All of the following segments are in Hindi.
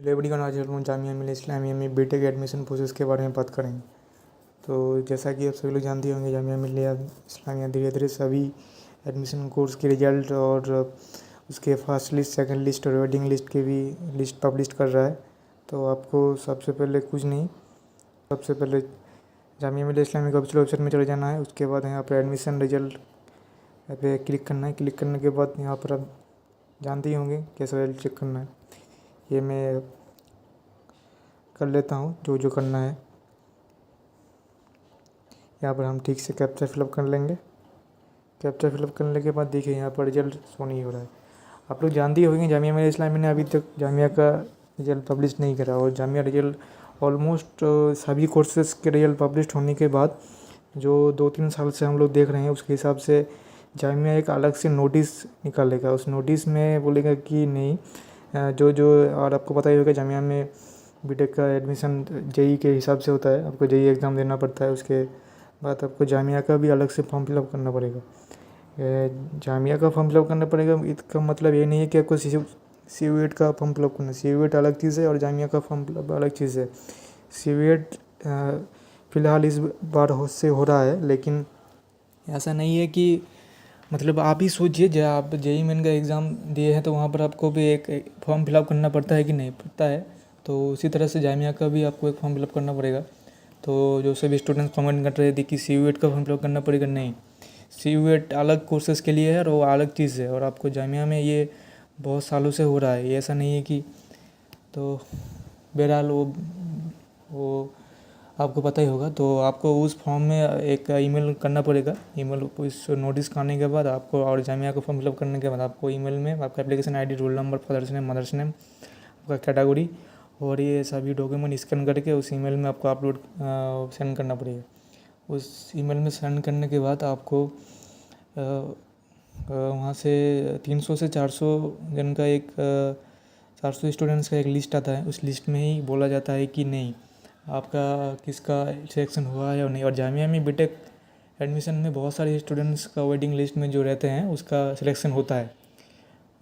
लेबड़ी का नाजिर हूँ जामिया मिल्लिया इस्लामिया में बीटेक एडमिशन प्रोसेस के बारे में बात करेंगे। तो जैसा कि आप सभी लोग जानते होंगे, जामिया मिल्लिया इस्लामिया धीरे धीरे सभी एडमिशन कोर्स के रिजल्ट और उसके फर्स्ट लिस्ट, सेकंड लिस्ट और वेटिंग लिस्ट के भी लिस्ट पब्लिश कर रहा है। तो आपको सबसे पहले कुछ नहीं, सबसे पहले जामिया मिल्लिया इस्लामिया की ऑफिशियल वेबसाइट में चले जाना है। उसके बाद यहाँ पर एडमिशन रिजल्ट पे क्लिक करना है। क्लिक करने के बाद यहाँ पर आप जानते ही होंगे कैसा रिजल्ट चेक करना है। ये मैं कर लेता हूँ जो जो करना है। यहाँ पर हम ठीक से कैप्चा फिलअप कर लेंगे। कैप्चा फिलअप करने के बाद देखिए यहाँ पर रिजल्ट शो नहीं हो रहा है। आप लोग जानते ही होंगे जामिया मिल्लिया इस्लामिया ने अभी तक जामिया का रिजल्ट पब्लिश नहीं करा, और जामिया रिजल्ट ऑलमोस्ट सभी कोर्सेज़ के रिजल्ट पब्लिश होने के बाद जो 2-3 साल से हम लोग देख रहे हैं, उसके हिसाब से जामिया एक अलग से नोटिस निकालेगा। उस नोटिस में बोलेगा कि नहीं, जो जो और आपको पता ही होगा जामिया में बीटेक का एडमिशन जेई के हिसाब से होता है। आपको जेई एग्ज़ाम देना पड़ता है, उसके बाद आपको जामिया का भी अलग से फॉर्म फिलअप करना पड़ेगा। जामिया का फॉर्म फिलअप करना पड़ेगा, इसका मतलब ये नहीं है कि आपको CUET का फॉर्म फिलअप करना। CUET अलग चीज़ है और जामिया का फॉर्म फिलअप अलग चीज़ है। CUET फ़िलहाल इस बार से हो रहा है, लेकिन ऐसा नहीं है कि मतलब आप ही सोचिए, जब आप जेई मेन का एग्ज़ाम दिए हैं तो वहाँ पर आपको भी एक फॉर्म फिलअप करना पड़ता है कि नहीं पड़ता है। तो उसी तरह से जामिया का भी आपको एक फॉर्म फिलअप करना पड़ेगा। तो जो सभी स्टूडेंट्स कमेंट कर रहे थे कि CUET का फॉर्म फिलअप करना पड़ेगा, नहीं, CUET अलग कोर्सेज़ के लिए है और वो अलग चीज़ है। और आपको जामिया में ये बहुत सालों से हो रहा है, ये ऐसा नहीं है कि, तो बहरहाल वो आपको पता ही होगा। तो आपको उस फॉर्म में एक ईमेल करना पड़ेगा। ईमेल उस नोटिस का आने के बाद आपको, और जामिया का फॉर्म फिलअप करने के बाद आपको ईमेल में आपका application ID, roll number, father's name, mother's name, आपका कैटेगरी और ये सभी डॉक्यूमेंट स्कैन करके उस ईमेल में आपको अपलोड सेंड करना पड़ेगा। उस ईमेल में सेंड करने के बाद आपको वहाँ से 300 से 400 जन का एक 400 स्टूडेंट्स का एक लिस्ट आता है। उस लिस्ट में ही बोला जाता है कि नहीं, आपका किसका सिलेक्शन हुआ है और नहीं। और जामिया में बीटेक एडमिशन में बहुत सारे स्टूडेंट्स का वेटिंग लिस्ट में जो रहते हैं उसका सिलेक्शन होता है,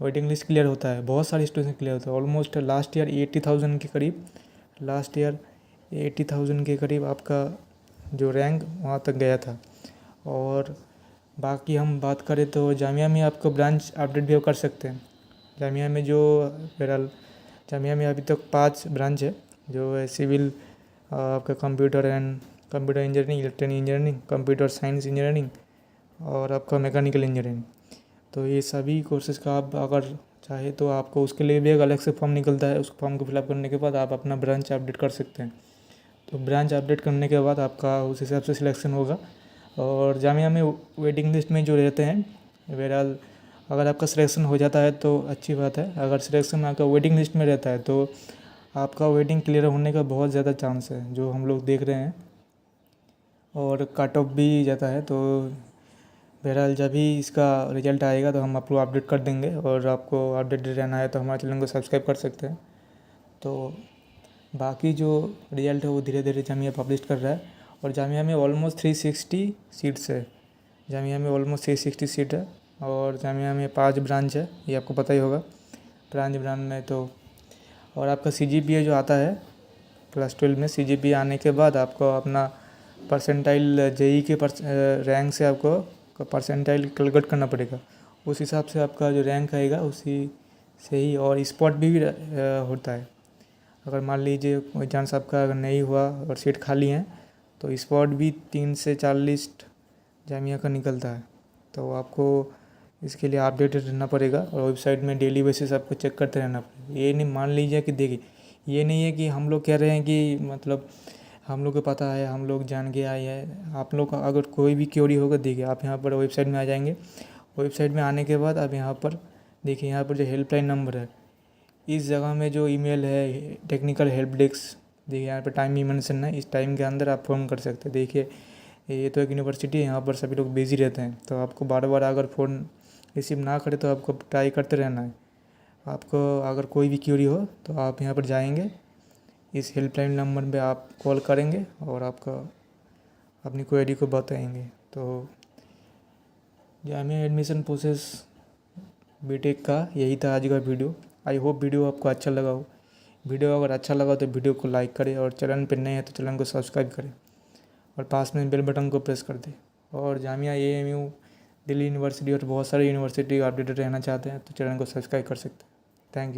वेटिंग लिस्ट क्लियर होता है, बहुत सारे स्टूडेंट्स क्लियर होता है। ऑलमोस्ट लास्ट ईयर 80,000 के करीब, लास्ट ईयर 80,000 के करीब आपका जो रैंक वहाँ तक गया था। और बाकी हम बात करें तो जामिया में आपको ब्रांच अपडेट भी कर सकते हैं। जामिया में जो बहरहाल जामिया में अभी तक 5 ब्रांच है, जो है सिविल, आपका computer engineering, electronic engineering, computer science engineering और आपका मैकेनिकल इंजीनियरिंग। तो ये सभी कोर्सेज़ का आप अगर चाहे तो आपको उसके लिए भी एक अलग से फॉर्म निकलता है। उस फॉर्म को फिलअप करने के बाद आप अपना ब्रांच अपडेट कर सकते हैं। तो ब्रांच अपडेट करने के बाद आपका उस हिसाब से सिलेक्शन होगा। और जामिया में वेटिंग लिस्ट में जो रहते हैं, बहरहाल अगर आपका सिलेक्शन हो जाता है तो अच्छी बात है। अगर सिलेक्शन आपका वेटिंग लिस्ट में रहता है तो आपका वेटिंग क्लियर होने का बहुत ज़्यादा चांस है, जो हम लोग देख रहे हैं। और कट ऑफ भी जाता है। तो बहरहाल जब भी इसका रिजल्ट आएगा तो हम आपको अपडेट कर देंगे, और आपको अपडेटेड रहना है तो हमारे चैनल को सब्सक्राइब कर सकते हैं। तो बाकी जो रिजल्ट है वो धीरे धीरे जामिया पब्लिश कर रहा है। और जामिया में ऑलमोस्ट 360 सीट्स है। जामिया में ऑलमोस्ट 360 सीट है। और जामिया में 5 ब्रांच है, ये आपको पता ही होगा। ब्रांच में तो, और आपका CGPA जो आता है क्लास 12 में, CGPA आने के बाद आपको अपना परसेंटाइल जेई के रैंक से आपको परसेंटाइल कैलकुलेट करना पड़ेगा। उस हिसाब से आपका जो रैंक आएगा उसी से ही। और स्पॉट भी होता है। अगर मान लीजिए कोई चांस आपका अगर नहीं हुआ और सीट खाली हैं तो स्पॉट भी 3 से 4 लिस्ट जामिया का निकलता है। तो आपको इसके लिए अपडेटेड रहना पड़ेगा और वेबसाइट में डेली बेसिस आपको चेक करते रहना पड़ेगा। ये नहीं मान लीजिए कि देखिए, ये नहीं है कि हम लोग कह रहे हैं कि मतलब हम लोग को पता है, हम लोग जान के आए हैं। आप लोग का अगर कोई भी क्वेरी होगा, देखिए आप यहाँ पर वेबसाइट में आ जाएंगे। वेबसाइट में आने के बाद आप यहाँ पर देखिए, यहाँ पर जो हेल्पलाइन नंबर है, इस जगह में जो ईमेल है टेक्निकल हेल्प डेस्क, देखिए यहाँ पर टाइम भी मेंशन है। इस टाइम के अंदर आप फ़ोन कर सकते हैं। देखिए ये तो एक यूनिवर्सिटी है, यहाँ पर सभी लोग बिजी रहते हैं। तो आपको बार बार अगर फ़ोन रिसीव ना करे तो आपको ट्राई करते रहना है। आपको अगर कोई भी क्यूरी हो तो आप यहाँ पर जाएंगे, इस हेल्पलाइन नंबर पे आप कॉल करेंगे और आपका अपनी क्वेरी को बताएंगे। तो जामिया एडमिशन प्रोसेस बीटेक का यही था आज का वीडियो। आई होप वीडियो आपको अच्छा लगा हो। वीडियो अगर अच्छा लगा तो वीडियो को लाइक करें और चैनल पर नए हैं तो चैनल को सब्सक्राइब करें और पास में बेल बटन को प्रेस कर दें। और जामिया AMU, दिल्ली यूनिवर्सिटी और बहुत सारी यूनिवर्सिटी अपडेटेड रहना चाहते हैं तो चैनल को सब्सक्राइब कर सकते हैं।